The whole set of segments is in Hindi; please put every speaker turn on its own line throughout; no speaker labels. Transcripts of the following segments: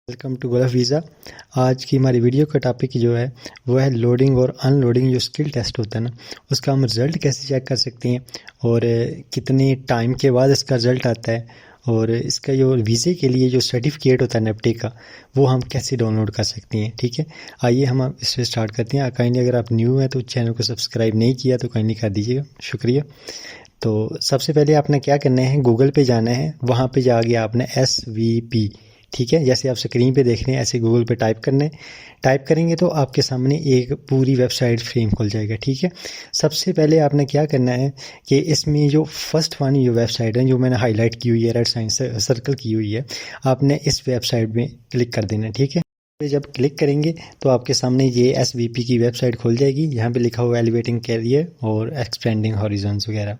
Welcome to gulf visa. आज की हमारी वीडियो का टॉपिक जो है वो है लोडिंग और अनलोडिंग जो स्किल टेस्ट होता है ना, उसका हम रिज़ल्ट कैसे चेक कर सकते हैं और कितने टाइम के बाद इसका रिज़ल्ट आता है, और इसका जो वीज़े के लिए जो सर्टिफिकेट होता है नेप्टे का, वो हम कैसे डाउनलोड कर सकते हैं। ठीक है, आइए हम इससे स्टार्ट करते हैं। काइंडली अगर आप न्यू हैं तो चैनल को सब्सक्राइब नहीं किया तो काइंडली कर दीजिएगा, शुक्रिया। तो सबसे पहले आपने क्या करना है, गूगल पे जाना है, वहाँ पे जाके आपने SVP, ठीक है, जैसे आप स्क्रीन पे देख रहे हैं ऐसे गूगल पे टाइप करना है। टाइप करेंगे तो आपके सामने एक पूरी वेबसाइट फ्रेम खुल जाएगा। ठीक है, सबसे पहले आपने क्या करना है कि इसमें जो फर्स्ट वाली जो वेबसाइट है जो मैंने हाईलाइट की हुई है, रेड साइन से सर्कल की हुई है, आपने इस वेबसाइट में क्लिक कर देना है। ठीक है, जब क्लिक करेंगे तो आपके सामने ये SVP की वेबसाइट खुल जाएगी। यहाँ पे लिखा हुआ है एलिवेटिंग कैरियर और एक्सपेंडिंग हॉरिजॉन्स वगैरह।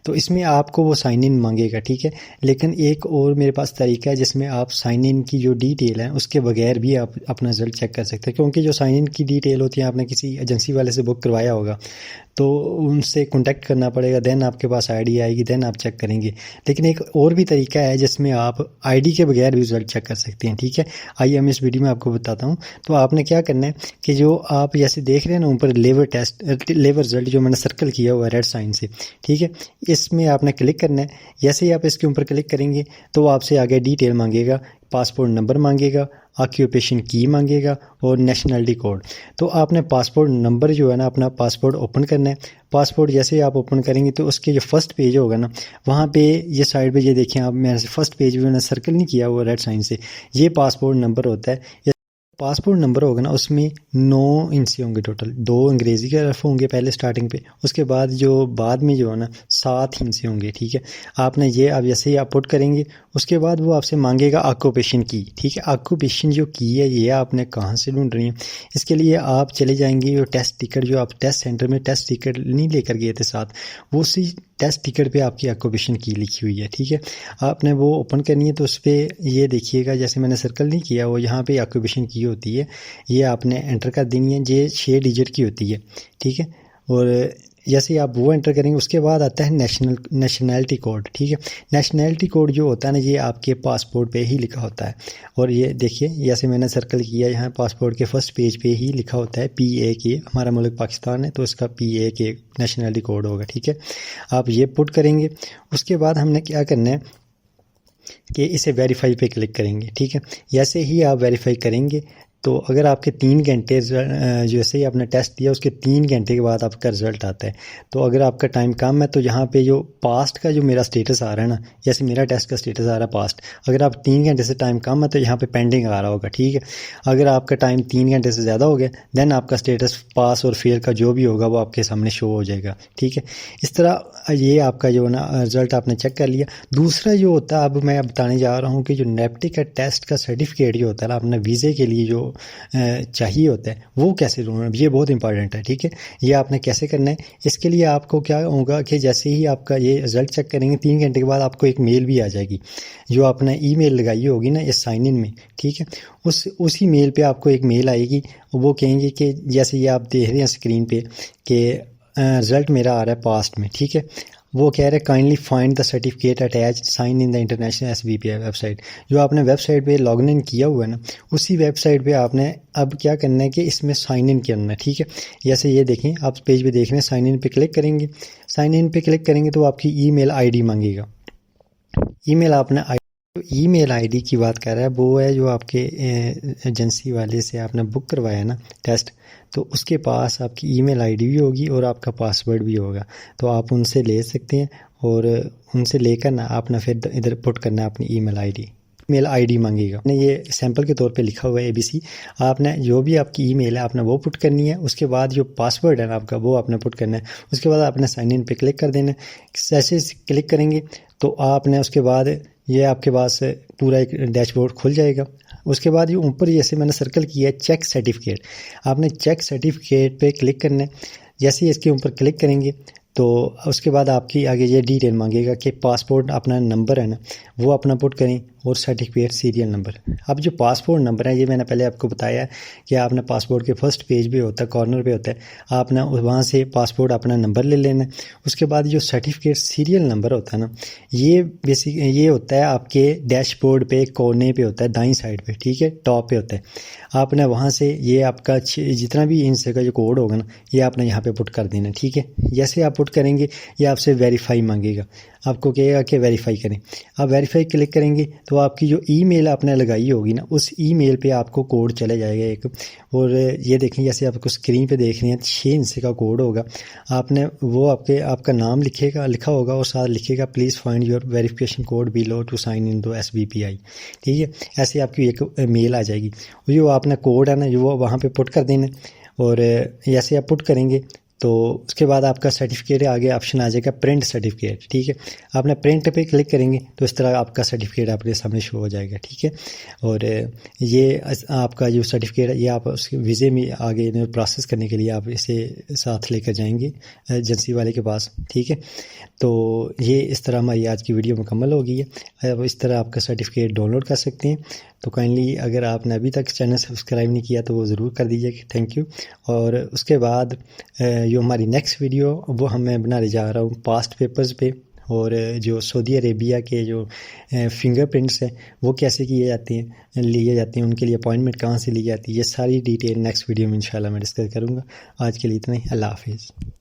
तो इसमें आपको वो साइन इन मांगेगा। ठीक है, लेकिन एक और मेरे पास तरीका है जिसमें आप साइन इन की जो डिटेल है उसके बगैर भी आप अपना रिजल्ट चेक कर सकते हैं, क्योंकि जो साइन इन की डिटेल होती है आपने किसी एजेंसी वाले से बुक करवाया होगा तो उनसे कांटेक्ट करना पड़ेगा, देन आपके पास आईडी आएगी, देन आप चेक करेंगे। लेकिन एक और भी तरीका है जिसमें आप आईडी के बगैर भी रिजल्ट चेक कर सकते हैं। ठीक है, आइए हम इस वीडियो में आपको बताता हूँ। तो आपने क्या करना है कि जो आप जैसे देख रहे हैं ना ऊपर लेवर रिजल्ट जो मैंने सर्कल किया हुआ है रेड साइन से, ठीक है, इसमें आपने क्लिक करना है। जैसे ही आप इसके ऊपर क्लिक करेंगे तो आपसे आगे डिटेल मांगेगा, पासपोर्ट नंबर मांगेगा, ऑक्यूपेशन की मांगेगा और नेशनलिटी कोड। तो आपने पासपोर्ट नंबर जो है ना, अपना पासपोर्ट ओपन करना है। पासपोर्ट जैसे ही आप ओपन करेंगे तो उसके जो फर्स्ट पेज होगा ना, वहाँ पे ये साइड पे ये देखें आप, मैंने फर्स्ट पेज भी मैंने सर्कल नहीं किया हुआ रेड साइन से, ये पासपोर्ट नंबर होता है। पासपोर्ट नंबर होगा ना, उसमें 9 हिस्से होंगे टोटल, 2 अंग्रेजी के हर्फ होंगे पहले स्टार्टिंग पे, उसके बाद में जो है ना 7 हिस्से होंगे। ठीक है, आपने ये आप जैसे ही आप पुट करेंगे उसके बाद वो आपसे मांगेगा ऑक्यूपेशन की। ठीक है, ऑक्यूपेशन जो की है ये आपने कहाँ से ढूंढ रही है, इसके लिए आप चले जाएंगे जो टेस्ट टिकट, जो आप टेस्ट सेंटर में टेस्ट टिकट नहीं लेकर गए थे साथ, वो उसी टेस्ट टिकट पे आपकी ऑक्यूपेशन की लिखी हुई है। ठीक है, आपने वो ओपन करनी है तो उस पर ये देखिएगा, जैसे मैंने सर्कल नहीं किया वो यहाँ पे ऑक्यूपेशन की होती है, ये आपने एंटर कर देनी है। ये 6 डिजिट की होती है। ठीक है, और जैसे आप वो एंटर करेंगे उसके बाद आता है नेशनैलिटी कोड। ठीक है, नेशनैलिटी कोड जो होता है ना, ये आपके पासपोर्ट पे ही लिखा होता है। और ये देखिए जैसे मैंने सर्कल किया, यहाँ पासपोर्ट के फर्स्ट पेज पे ही लिखा होता है PAK, हमारा मुल्क पाकिस्तान है तो इसका PAK नेशनैलिटी कोड होगा। ठीक है, आप ये पुट करेंगे। उसके बाद हमने क्या करना है कि इसे वेरीफाई पे क्लिक करेंगे। ठीक है, जैसे ही आप वेरीफाई करेंगे तो अगर आपके 3 घंटे जैसे ही आपने टेस्ट दिया उसके 3 घंटे के बाद आपका रिजल्ट आता है। तो अगर आपका टाइम कम है तो यहाँ पे जो पास्ट का जो मेरा स्टेटस आ रहा है ना, जैसे मेरा टेस्ट का स्टेटस आ रहा है पास्ट, अगर आप 3 घंटे से टाइम कम है तो यहाँ पे पेंडिंग आ रहा होगा। ठीक है, अगर आपका टाइम 3 घंटे से ज़्यादा हो गया देन आपका स्टेटस पास और फेल का जो भी होगा वो आपके सामने शो हो जाएगा। ठीक है, इस तरह ये आपका जो ना रिजल्ट आपने चेक कर लिया। दूसरा जो होता है, अब मैं बताने जा रहा हूँ कि जो नेप्टे का टेस्ट का सर्टिफिकेट जो होता है ना, अपने वीज़े के लिए जो चाहिए होता है वो कैसे ढूंढना, ये बहुत इंपॉर्टेंट है। ठीक है, ये आपने कैसे करना है, इसके लिए आपको क्या होगा कि जैसे ही आपका ये रिजल्ट चेक करेंगे 3 घंटे के बाद आपको एक मेल भी आ जाएगी, जो आपने ईमेल लगाई होगी ना इस साइन इन में। ठीक है, उसी मेल पे आपको एक मेल आएगी, वो कहेंगे कि जैसे ये आप देख रहे हैं स्क्रीन पे कि रिजल्ट मेरा आ रहा है पास्ट में। ठीक है, वो कह रहे हैं kindly find the certificate attach sign in the international SVP website. जो आपने वेबसाइट पे लॉगिन इन किया हुआ है ना, उसी वेबसाइट पे आपने अब क्या करना है कि इसमें साइन इन करना है। ठीक है, जैसे ये देखें आप पेज पे देख रहे हैं, साइन इन पे क्लिक करेंगे। साइन इन पे क्लिक करेंगे तो आपकी ईमेल आईडी मांगेगा। ईमेल आपने ईमेल आईडी की बात कर रहा है, वो है जो आपके एजेंसी वाले से आपने बुक करवाया ना टेस्ट, तो उसके पास आपकी ईमेल आईडी भी होगी और आपका पासवर्ड भी होगा। तो आप उनसे ले सकते हैं और उनसे लेकर ना आपने फिर इधर पुट करना है अपनी ईमेल आईडी मांगेगा। आपने ये सैंपल के तौर पे लिखा हुआ है ABC, आपने जो भी आपकी ईमेल है आपने वो पुट करनी है। उसके बाद जो पासवर्ड है ना आपका वो आपने पुट करना है। उसके बाद आपने साइन इन पे क्लिक कर देना है। जैसे क्लिक करेंगे तो आपने उसके बाद ये आपके पास पूरा एक डैशबोर्ड खुल जाएगा। उसके बाद ये ऊपर जैसे मैंने सर्कल किया है चेक सर्टिफिकेट, आपने चेक सर्टिफिकेट पे क्लिक करना है। जैसे ही इसके ऊपर क्लिक करेंगे तो उसके बाद आपकी आगे ये डिटेल मांगेगा कि पासपोर्ट अपना नंबर है ना वो अपना पुट करें और सर्टिफिकेट सीरियल नंबर। अब जो पासपोर्ट नंबर है ये मैंने पहले आपको बताया कि आपने पासपोर्ट के फर्स्ट पेज पे होता है, कॉर्नर पे होता है, आपने वहाँ से पासपोर्ट अपना नंबर ले लेना है। उसके बाद जो सर्टिफिकेट सीरियल नंबर होता है ना ये बेसिक ये होता है आपके डैशबोर्ड पे कोने पे होता है, दाईं साइड पे, ठीक है, टॉप पे होता है। आपने वहाँ से ये आपका जितना भी इंच का जो कोड होगा ना ये आपने यहाँ पे पुट कर देना, ठीक है। जैसे आप पुट करेंगे ये आपसे वेरीफाई मांगेगा, आपको कहेगा कि वेरीफाई करें। आप वेरीफाई क्लिक करेंगे तो आपकी जो ईमेल आपने लगाई होगी ना उस ईमेल पे आपको कोड चले जाएगा एक, और ये देखें जैसे आपको स्क्रीन पे देख रहे हैं 6 इंच का कोड होगा। आपने वो आपका नाम लिखा होगा और साथ लिखेगा please find your verification code below to sign in to SBPI, ठीक है। ऐसे आपकी एक मेल आ जाएगी, जो आपने कोड है ना वो वहाँ पे पुट कर देना, और जैसे आप पुट करेंगे तो उसके बाद आपका सर्टिफिकेट आगे ऑप्शन आ जाएगा प्रिंट सर्टिफिकेट, ठीक है। आपने प्रिंट पे क्लिक करेंगे तो इस तरह आपका सर्टिफिकेट आपके सामने शो हो जाएगा, ठीक है। और ये आपका जो सर्टिफिकेट है ये आप उसके वीज़े में आगे प्रोसेस करने के लिए आप इसे साथ लेकर जाएंगे एजेंसी वाले के पास, ठीक है। तो ये इस तरह हमारी आज की वीडियो मुकम्मल हो गई है। अब इस तरह आपका सर्टिफिकेट डाउनलोड कर सकते हैं। तो काइंडली अगर आपने अभी तक चैनल सब्सक्राइब नहीं किया तो वो ज़रूर कर दीजिए, थैंक यू। और उसके बाद जो हमारी नेक्स्ट वीडियो वो मैं बनाने जा रहा हूँ पास्ट पेपर्स पे, और जो सऊदी अरेबिया के जो फिंगरप्रिंट्स हैं वो कैसे लिए जाते हैं, उनके लिए अपॉइंटमेंट कहाँ से ली जाती है, ये सारी डिटेल नेक्स्ट वीडियो में इंशाल्लाह मैं डिस्कस करूँगा। आज के लिए इतना ही, अल्लाह हाफिज़।